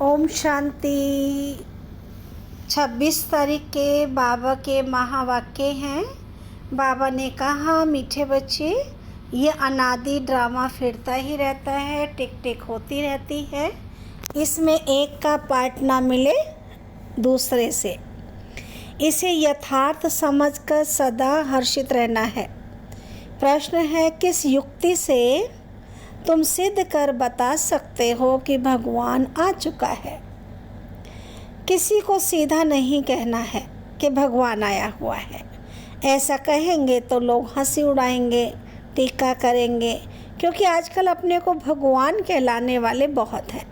ओम शांति। 26 तारीख के बाबा के महावाक्य हैं। बाबा ने कहा, मीठे बच्चे, ये अनादि ड्रामा फिरता ही रहता है, टिक टिक होती रहती है। इसमें एक का पार्ट ना मिले दूसरे से। इसे यथार्थ समझकर सदा हर्षित रहना है। प्रश्न है, किस युक्ति से तुम सिद्ध कर बता सकते हो कि भगवान आ चुका है? किसी को सीधा नहीं कहना है कि भगवान आया हुआ है। ऐसा कहेंगे तो लोग हंसी उड़ाएंगे, टीका करेंगे, क्योंकि आजकल अपने को भगवान कहलाने वाले बहुत हैं।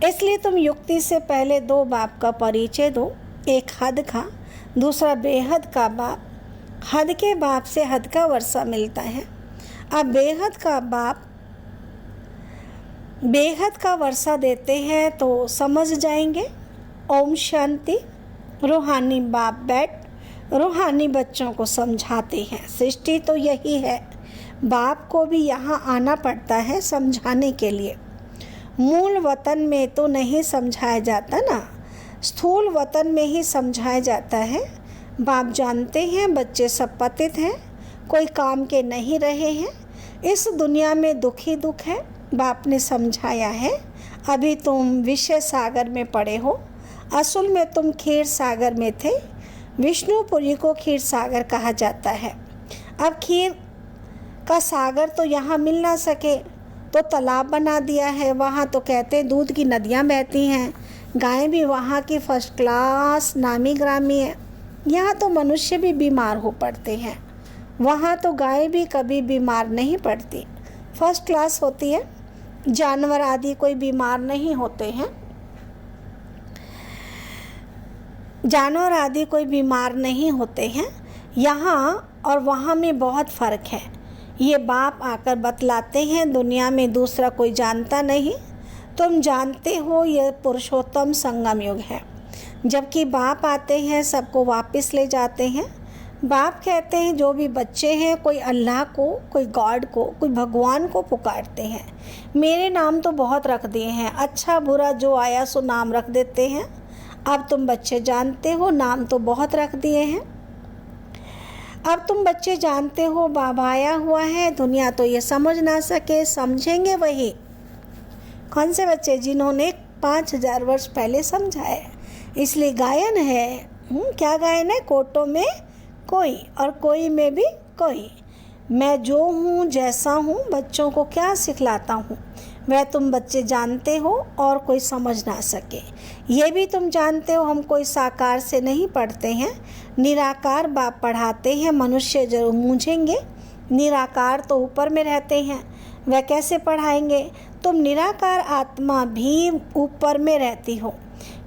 इसलिए तुम युक्ति से पहले दो बाप का परिचय दो, एक हद का, दूसरा बेहद का बाप। हद के बाप से हद का वर्षा मिलता है। अब बेहद का वर्षा देते हैं तो समझ जाएंगे। ओम शांति। रूहानी बाप बैठ रूहानी बच्चों को समझाते हैं। सृष्टि तो यही है, बाप को भी यहाँ आना पड़ता है समझाने के लिए। मूल वतन में तो नहीं समझाया जाता ना, स्थूल वतन में ही समझाया जाता है। बाप जानते हैं बच्चे सब पतित हैं, कोई काम के नहीं रहे हैं, इस दुनिया में दुख ही दुख है। बाप ने समझाया है, अभी तुम विषय सागर में पड़े हो, असल में तुम क्षीर सागर में थे। विष्णुपुरी को क्षीर सागर कहा जाता है। अब क्षीर का सागर तो यहाँ मिल ना सके तो तालाब बना दिया है। वहाँ तो कहते हैं दूध की नदियाँ बहती हैं, गायें भी वहाँ की फर्स्ट क्लास नामी ग्रामी है। यहाँ तो मनुष्य भी बीमार हो पड़ते हैं, वहाँ तो गाय भी कभी बीमार नहीं पड़ती, फर्स्ट क्लास होती है। जानवर आदि कोई बीमार नहीं होते हैं, जानवर आदि कोई बीमार नहीं होते हैं। यहाँ और वहाँ में बहुत फ़र्क है। ये बाप आकर बतलाते हैं, दुनिया में दूसरा कोई जानता नहीं। तुम जानते हो ये पुरुषोत्तम संगम युग है। जबकि बाप आते हैं सबको वापस ले जाते हैं। बाप कहते हैं जो भी बच्चे हैं, कोई अल्लाह को, कोई गॉड को, कोई भगवान को पुकारते हैं। मेरे नाम तो बहुत रख दिए हैं, अच्छा बुरा जो आया सो नाम रख देते हैं। अब तुम बच्चे जानते हो नाम तो बहुत रख दिए हैं। अब तुम बच्चे जानते हो बाबा आया हुआ है। दुनिया तो ये समझ ना सके, समझेंगे वही। कौन से बच्चे? जिन्होंने 5000 वर्ष पहले समझा है। इसलिए गायन है। क्या गायन है? कोटों में कोई और कोई में भी कोई। मैं जो हूँ, जैसा हूँ, बच्चों को क्या सिखलाता हूँ वह तुम बच्चे जानते हो और कोई समझ ना सके। ये भी तुम जानते हो हम कोई साकार से नहीं पढ़ते हैं, निराकार बाप पढ़ाते हैं। मनुष्य जरूर मूझेंगे, निराकार तो ऊपर में रहते हैं, वह कैसे पढ़ाएंगे? तुम निराकार आत्मा भी ऊपर में रहती हो,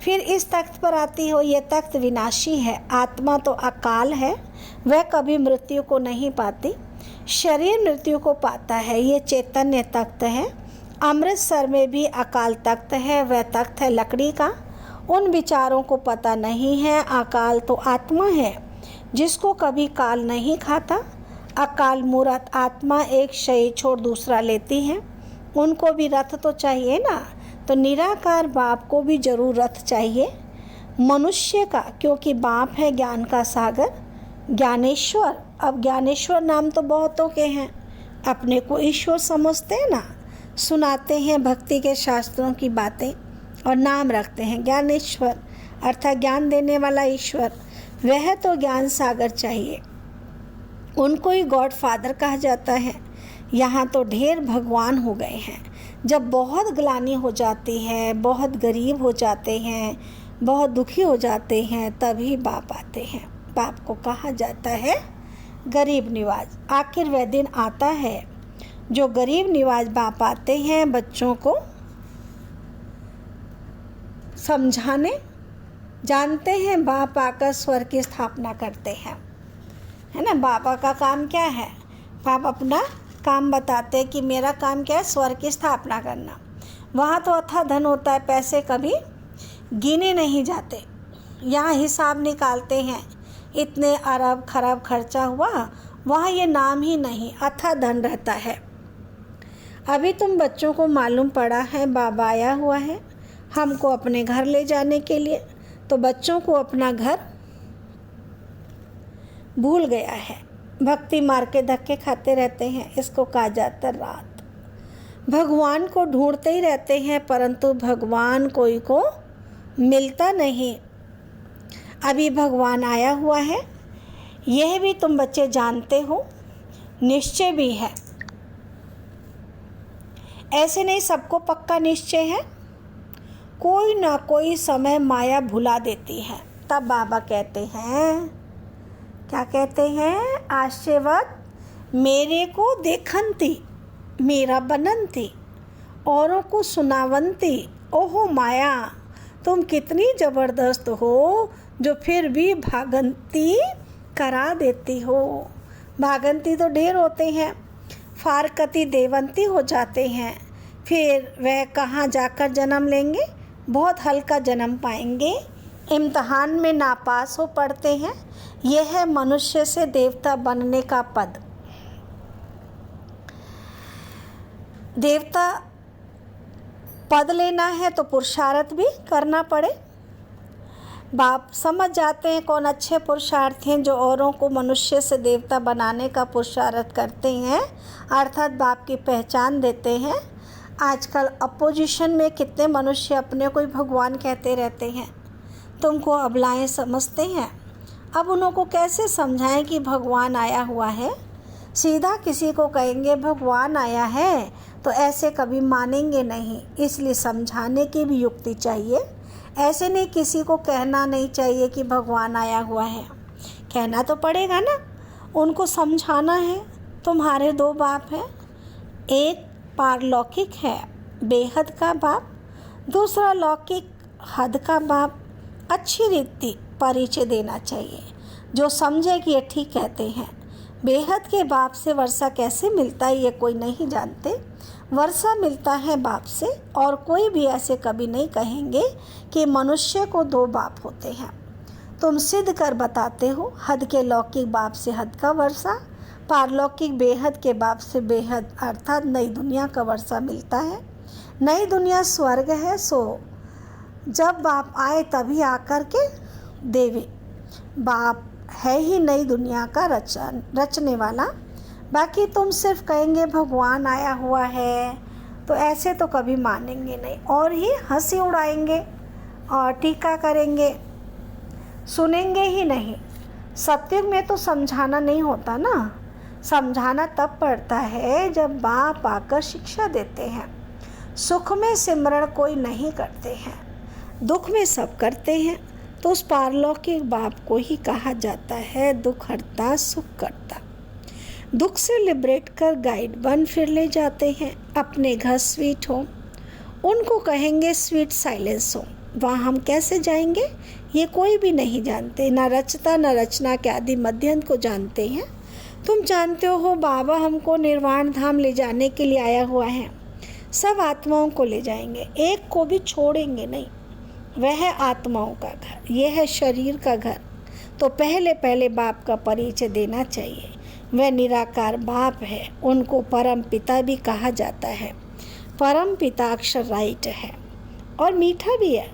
फिर इस तख्त पर आती हो। यह तख्त विनाशी है। आत्मा तो अकाल है, वह कभी मृत्यु को नहीं पाती, शरीर मृत्यु को पाता है। ये चैतन्य तख्त है। अमृतसर में भी अकाल तख्त है, वह तख्त है लकड़ी का। उन विचारों को पता नहीं है। अकाल तो आत्मा है जिसको कभी काल नहीं खाता। अकाल मूर्त आत्मा एक शरीर छोड़ दूसरा लेती है। उनको भी रथ तो चाहिए ना, तो निराकार बाप को भी जरूर रथ चाहिए मनुष्य का, क्योंकि बाप है ज्ञान का सागर, ज्ञानेश्वर। अब ज्ञानेश्वर नाम तो बहुतों के हैं, अपने को ईश्वर समझते हैं ना, सुनाते हैं भक्ति के शास्त्रों की बातें और नाम रखते हैं ज्ञानेश्वर, अर्थात ज्ञान देने वाला ईश्वर। वह तो ज्ञान सागर चाहिए, उनको ही गॉड फादर कहा जाता है। यहाँ तो ढेर भगवान हो गए हैं। जब बहुत ग्लानि हो जाती है, बहुत गरीब हो जाते हैं, बहुत दुखी हो जाते हैं, तभी बाप आते हैं। बाप को कहा जाता है गरीब निवाज। आखिर वह दिन आता है जो गरीब निवाज बाप आते हैं बच्चों को समझाने। जानते हैं बाप आकर स्वर्ग की स्थापना करते हैं, है ना। बाबा का काम क्या है? बाप अपना काम बताते हैं कि मेरा काम क्या है, स्वर्ग की स्थापना करना। वहाँ तो अथाह धन होता है, पैसे कभी गिने नहीं जाते। यहाँ हिसाब निकालते हैं, इतने अरब खरब खर्चा हुआ, वहाँ ये नाम ही नहीं, अथाह धन रहता है। अभी तुम बच्चों को मालूम पड़ा है बाबा आया हुआ है, हमको अपने घर ले जाने के लिए। तो बच्चों को अपना घर भूल गया है, भक्ति मार के धक्के खाते रहते हैं। इसको कहा जाता है रात। भगवान को ढूंढते ही रहते हैं, परंतु भगवान कोई को मिलता नहीं। अभी भगवान आया हुआ है, यह भी तुम बच्चे जानते हो, निश्चय भी है। ऐसे नहीं सबको पक्का निश्चय है, कोई ना कोई समय माया भुला देती है। तब बाबा कहते हैं, क्या कहते हैं? आश्चर्यवत मेरे को देखंती, मेरा बनंती, औरों को सुनावंती। ओहो माया, तुम कितनी ज़बरदस्त हो जो फिर भी भागंती करा देती हो। भागंती तो ढेर होते हैं, फारकती देवंती हो जाते हैं। फिर वह कहाँ जाकर जन्म लेंगे? बहुत हल्का जन्म पाएंगे, इम्तहान में नापास हो पड़ते हैं। यह है मनुष्य से देवता बनने का पद। देवता पद लेना है तो पुरुषार्थ भी करना पड़े। बाप समझ जाते हैं कौन अच्छे पुरुषार्थ हैं, जो औरों को मनुष्य से देवता बनाने का पुरुषार्थ करते हैं, अर्थात बाप की पहचान देते हैं। आजकल अपोजिशन में कितने मनुष्य अपने को ही भगवान कहते रहते हैं। तुमको अबलाएं समझते हैं। अब उनको कैसे समझाएं कि भगवान आया हुआ है? सीधा किसी को कहेंगे भगवान आया है तो ऐसे कभी मानेंगे नहीं, इसलिए समझाने की भी युक्ति चाहिए। ऐसे नहीं किसी को कहना नहीं चाहिए कि भगवान आया हुआ है, कहना तो पड़ेगा ना, उनको समझाना है। तुम्हारे दो बाप हैं, एक पारलौकिक है बेहद का बाप, दूसरा लौकिक हद का बाप। अच्छी रीति परिचय देना चाहिए, जो समझे कि ये ठीक कहते हैं। बेहद के बाप से वर्षा कैसे मिलता है ये कोई नहीं जानते। वर्षा मिलता है बाप से, और कोई भी ऐसे कभी नहीं कहेंगे कि मनुष्य को दो बाप होते हैं। तुम सिद्ध कर बताते हो, हद के लौकिक बाप से हद का वर्षा, पारलौकिक बेहद के बाप से बेहद अर्थात नई दुनिया का वर्षा मिलता है। नई दुनिया स्वर्ग है, सो जब बाप आए तभी आकर के देवे। बाप है ही नई दुनिया का रचने वाला। बाकी तुम सिर्फ कहेंगे भगवान आया हुआ है, तो ऐसे तो कभी मानेंगे नहीं, और ही हंसी उड़ाएंगे और टीका करेंगे, सुनेंगे ही नहीं। सत्युग में तो समझाना नहीं होता ना, समझाना तब पड़ता है जब बाप आकर शिक्षा देते हैं। सुख में सिमरण कोई नहीं करते हैं, दुख में सब करते हैं। तो उस पारलौकिक बाप को ही कहा जाता है दुख हरता सुख करता। दुख से लिबरेट कर गाइड बन फिर ले जाते हैं अपने घर स्वीट होम। उनको कहेंगे स्वीट साइलेंस होम। वहाँ हम कैसे जाएंगे ये कोई भी नहीं जानते, ना रचता न रचना के आदि मध्यंत को जानते हैं। तुम जानते हो बाबा हमको निर्वाण धाम ले जाने के लिए आया हुआ है। सब आत्माओं को ले जाएंगे, एक को भी छोड़ेंगे नहीं। वह है आत्माओं का घर, यह है शरीर का घर। तो पहले बाप का परिचय देना चाहिए। वह निराकार बाप है, उनको परम पिता भी कहा जाता है। परम पिता अक्षर राइट है और मीठा भी है।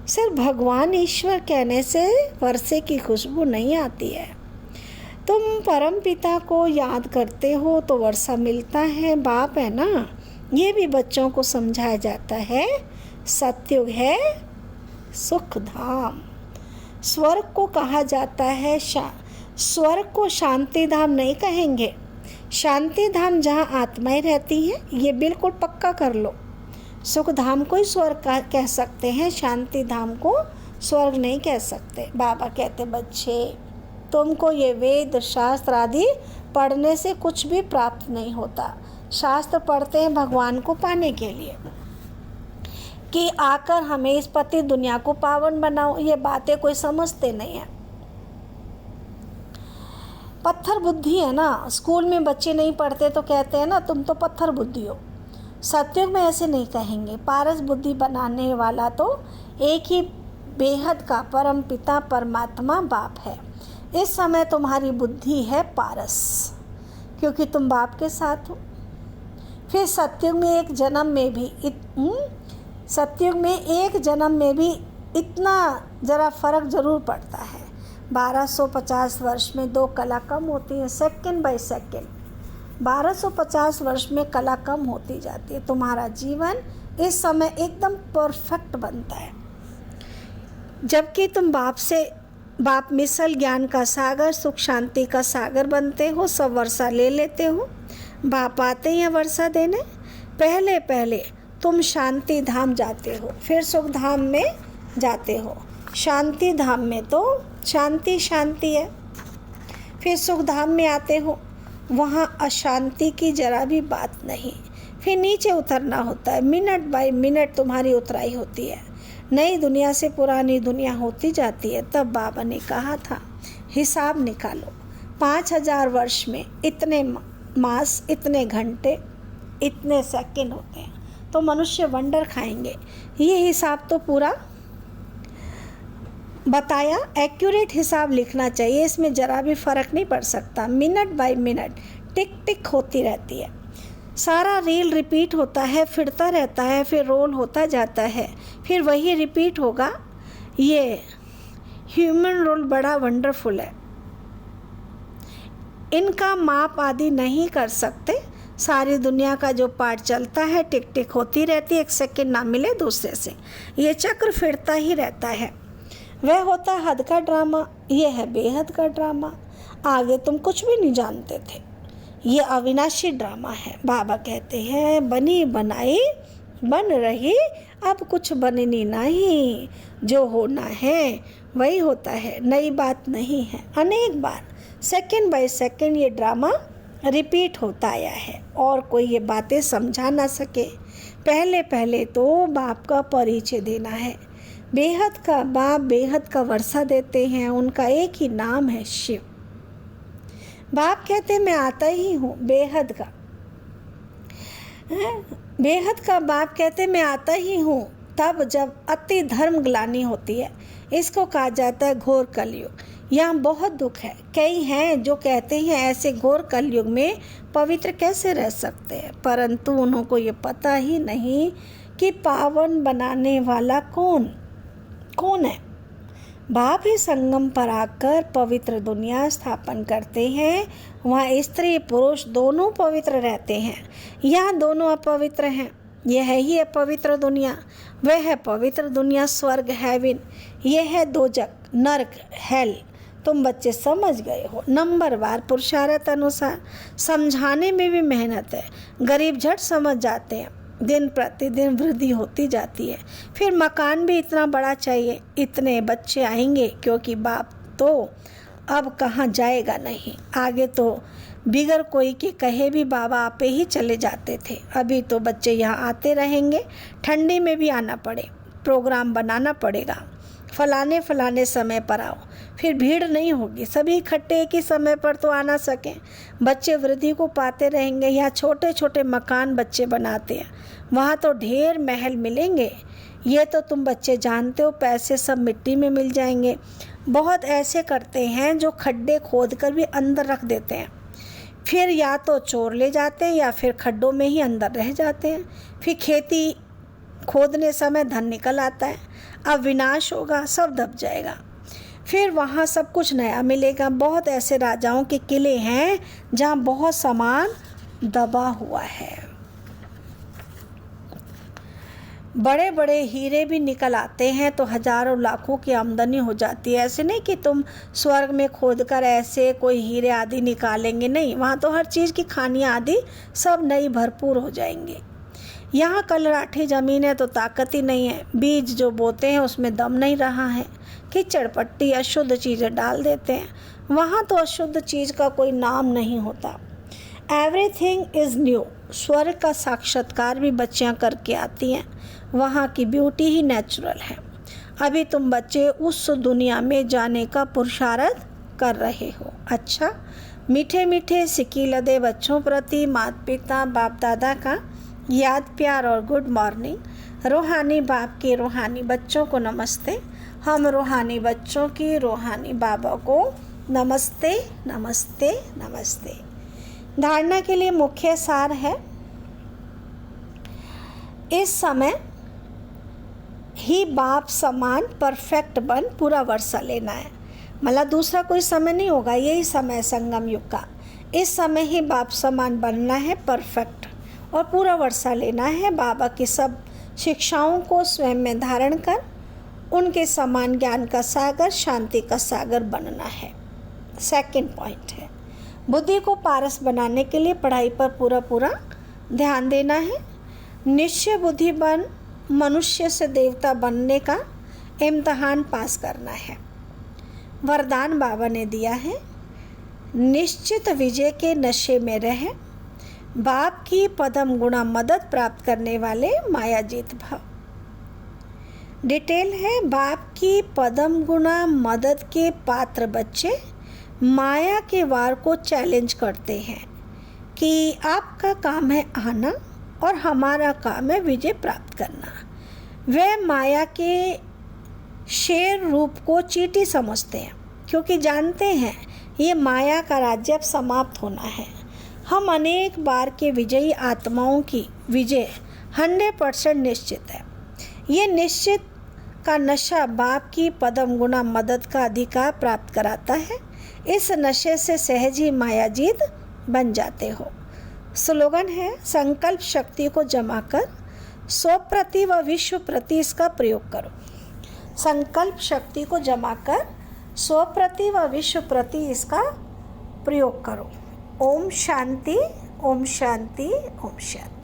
सिर्फ भगवान ईश्वर कहने से वर्षे की खुशबू नहीं आती है। तुम परम पिता को याद करते हो तो वर्षा मिलता है, बाप है ना। ये भी बच्चों को समझाया जाता है। सत्युग है सुख धाम। स्वर्ग को कहा जाता है स्वर्ग को शांति धाम नहीं कहेंगे। शांति धाम जहाँ आत्माएं रहती हैं, ये बिल्कुल पक्का कर लो। सुख धाम को ही स्वर्ग कह सकते हैं, शांति धाम को स्वर्ग नहीं कह सकते। बाबा कहते बच्चे तुमको ये वेद शास्त्र आदि पढ़ने से कुछ भी प्राप्त नहीं होता। शास्त्र पढ़ते हैं भगवान को पाने के लिए कि आकर हमें इस पति दुनिया को पावन बनाओ। ये बातें कोई समझते नहीं है। पत्थर बुद्धि है ना, स्कूल में बच्चे नहीं पढ़ते तो कहते हैं ना तुम तो पत्थर बुद्धि हो। सत्युग में ऐसे नहीं कहेंगे। पारस बुद्धि बनाने वाला तो एक ही बेहद का परम पिता परमात्मा बाप है। इस समय तुम्हारी बुद्धि है पारस, क्योंकि तुम बाप के साथ हो। फिर सत्युग में एक जन्म में भी सतयुग में एक जन्म में भी इतना ज़रा फर्क ज़रूर पड़ता है। 1250 वर्ष में 2 कला कम होती है, सेकंड बाय सेकंड 1250 वर्ष में कला कम होती जाती है। तुम्हारा जीवन इस समय एकदम परफेक्ट बनता है, जबकि तुम बाप मिसल ज्ञान का सागर, सुख शांति का सागर बनते हो। सब वर्षा ले लेते हो, बाप आते हैं वर्षा देने। पहले पहले तुम शांति धाम जाते हो, फिर सुख धाम में जाते हो। शांति धाम में तो शांति शांति है, फिर सुख धाम में आते हो, वहाँ अशांति की जरा भी बात नहीं। फिर नीचे उतरना होता है, मिनट बाय मिनट तुम्हारी उतराई होती है। नई दुनिया से पुरानी दुनिया होती जाती है। तब बाबा ने कहा था, हिसाब निकालो, 5000 वर्ष में इतने मास, इतने घंटे, इतने सेकंड होते हैं, तो मनुष्य वंडर खाएंगे। ये हिसाब तो पूरा बताया, एक्यूरेट हिसाब लिखना चाहिए, इसमें ज़रा भी फ़र्क नहीं पड़ सकता। मिनट बाय मिनट टिक टिक होती रहती है, सारा रील रिपीट होता है, फिरता रहता है, फिर रोल होता जाता है, फिर वही रिपीट होगा। ये ह्यूमन रोल बड़ा वंडरफुल है, इनका माप आदि नहीं कर सकते। सारी दुनिया का जो पार्ट चलता है, टिक टिक होती रहती है, एक सेकंड ना मिले दूसरे से, ये चक्र फिरता ही रहता है। वह होता है हद का ड्रामा, ये है बेहद का ड्रामा। आगे तुम कुछ भी नहीं जानते थे, ये अविनाशी ड्रामा है। बाबा कहते हैं, बनी बनाई बन रही, अब कुछ बननी नहीं, जो होना है वही होता है, नई बात नहीं है। अनेक बार सेकंड बाय सेकंड ये ड्रामा रिपीट होता आया है और कोई ये बातें समझा ना सके। पहले पहले तो बाप का परिचय देना है। बेहद का बाप बेहद का वर्षा देते हैं, उनका एक ही नाम है शिव। बाप कहते हैं, मैं आता ही हूँ बेहद का। बेहद का बाप कहते हैं, मैं आता ही हूँ तब जब अति धर्म ग्लानि होती है। इसको कहा जाता है घोर कलयुग। यहाँ बहुत दुख है। कई हैं जो कहते हैं ऐसे घोर कलयुग में पवित्र कैसे रह सकते हैं, परंतु उनको ये पता ही नहीं कि पावन बनाने वाला कौन है। बाप ही संगम पर आकर पवित्र दुनिया स्थापन करते हैं। वहाँ स्त्री पुरुष दोनों पवित्र रहते हैं, यहाँ दोनों अपवित्र हैं। यह है ही अपवित्र दुनिया, वह है पवित्र दुनिया, स्वर्ग हेवन। यह है दोजक, नरक, हेल। तुम बच्चे समझ गए हो। नंबरवार पुरुषार्थ अनुसार समझाने में भी मेहनत है, गरीब झट समझ जाते हैं। दिन प्रतिदिन वृद्धि होती जाती है। फिर मकान भी इतना बड़ा चाहिए, इतने बच्चे आएंगे, क्योंकि बाप तो अब कहाँ जाएगा नहीं। आगे तो बिगर कोई के कहे भी बाबा आपे ही चले जाते थे। अभी तो बच्चे यहाँ आते रहेंगे, ठंडी में भी आना पड़े, प्रोग्राम बनाना पड़ेगा, फलाने समय पर आओ, फिर भीड़ नहीं होगी, सभी इकट्ठे एक ही समय पर तो आ ना सकें। बच्चे वृद्धि को पाते रहेंगे। यहाँ छोटे छोटे मकान बच्चे बनाते हैं, वहाँ तो ढेर महल मिलेंगे। ये तो तुम बच्चे जानते हो, पैसे सब मिट्टी में मिल जाएंगे। बहुत ऐसे करते हैं जो खड्डे खोद कर भी अंदर रख देते हैं, फिर या तो चोर ले जाते हैं या फिर खड्डों में ही अंदर रह जाते हैं। फिर खेती खोदने समय धन निकल आता है, अब विनाश होगा, सब दब जाएगा, फिर वहाँ सब कुछ नया मिलेगा। बहुत ऐसे राजाओं के किले हैं जहाँ बहुत सामान दबा हुआ है। बड़े बड़े हीरे भी निकल आते हैं तो हजारों लाखों की आमदनी हो जाती है। ऐसे नहीं कि तुम स्वर्ग में खोदकर ऐसे कोई हीरे आदि निकालेंगे, नहीं, वहाँ तो हर चीज़ की खानियाँ आदि सब नई भरपूर हो जाएंगी। यहाँ कलराठी ज़मीन है तो ताकत ही नहीं है, बीज जो बोते हैं उसमें दम नहीं रहा है, कीचड़ पट्टी अशुद्ध चीज़ें डाल देते हैं। वहाँ तो अशुद्ध चीज़ का कोई नाम नहीं होता। Everything is new. स्वर्ग का साक्षात्कार भी बच्चियाँ करके आती हैं, वहाँ की ब्यूटी ही नेचुरल है। अभी तुम बच्चे उस दुनिया में जाने का पुरुषार्थ कर रहे हो। अच्छा, मीठे मीठे सिक्की लदे बच्चों प्रति माता पिता बाप दादा का याद प्यार और गुड मॉर्निंग। रूहानी बाप के रूहानी बच्चों को नमस्ते। हम रूहानी बच्चों की रूहानी बाबा को नमस्ते नमस्ते नमस्ते। धारणा के लिए मुख्य सार है, इस समय ही बाप समान परफेक्ट बन पूरा वर्षा लेना है। मतलब दूसरा कोई समय नहीं होगा, यही समय संगम युग का। इस समय ही बाप समान बनना है परफेक्ट, और पूरा वर्षा लेना है। बाबा की सब शिक्षाओं को स्वयं में धारण कर उनके समान ज्ञान का सागर, शांति का सागर बनना है। सेकंड पॉइंट है, बुद्धि को पारस बनाने के लिए पढ़ाई पर पूरा ध्यान देना है। निश्चय बुद्धि बन मनुष्य से देवता बनने का इम्तहान पास करना है। वरदान बाबा ने दिया है, निश्चित विजय के नशे में रहे, बाप की पदम गुणा मदद प्राप्त करने वाले मायाजीत भव। डिटेल है, बाप की पदम गुणा मदद के पात्र बच्चे माया के वार को चैलेंज करते हैं कि आपका काम है आना और हमारा काम है विजय प्राप्त करना। वे माया के शेर रूप को चींटी समझते हैं, क्योंकि जानते हैं ये माया का राज्य अब समाप्त होना है। हम अनेक बार के विजयी आत्माओं की विजय 100% निश्चित है। ये निश्चित का नशा बाप की पदम गुणा मदद का अधिकार प्राप्त कराता है। इस नशे से सहज ही मायाजीत बन जाते हो। स्लोगन है, संकल्प शक्ति को जमा कर स्व प्रति व विश्व प्रति इसका प्रयोग करो। संकल्प शक्ति को जमा कर स्व प्रति व विश्व प्रति इसका प्रयोग करो। ओम शांति, ओम शांति, ओम शांति।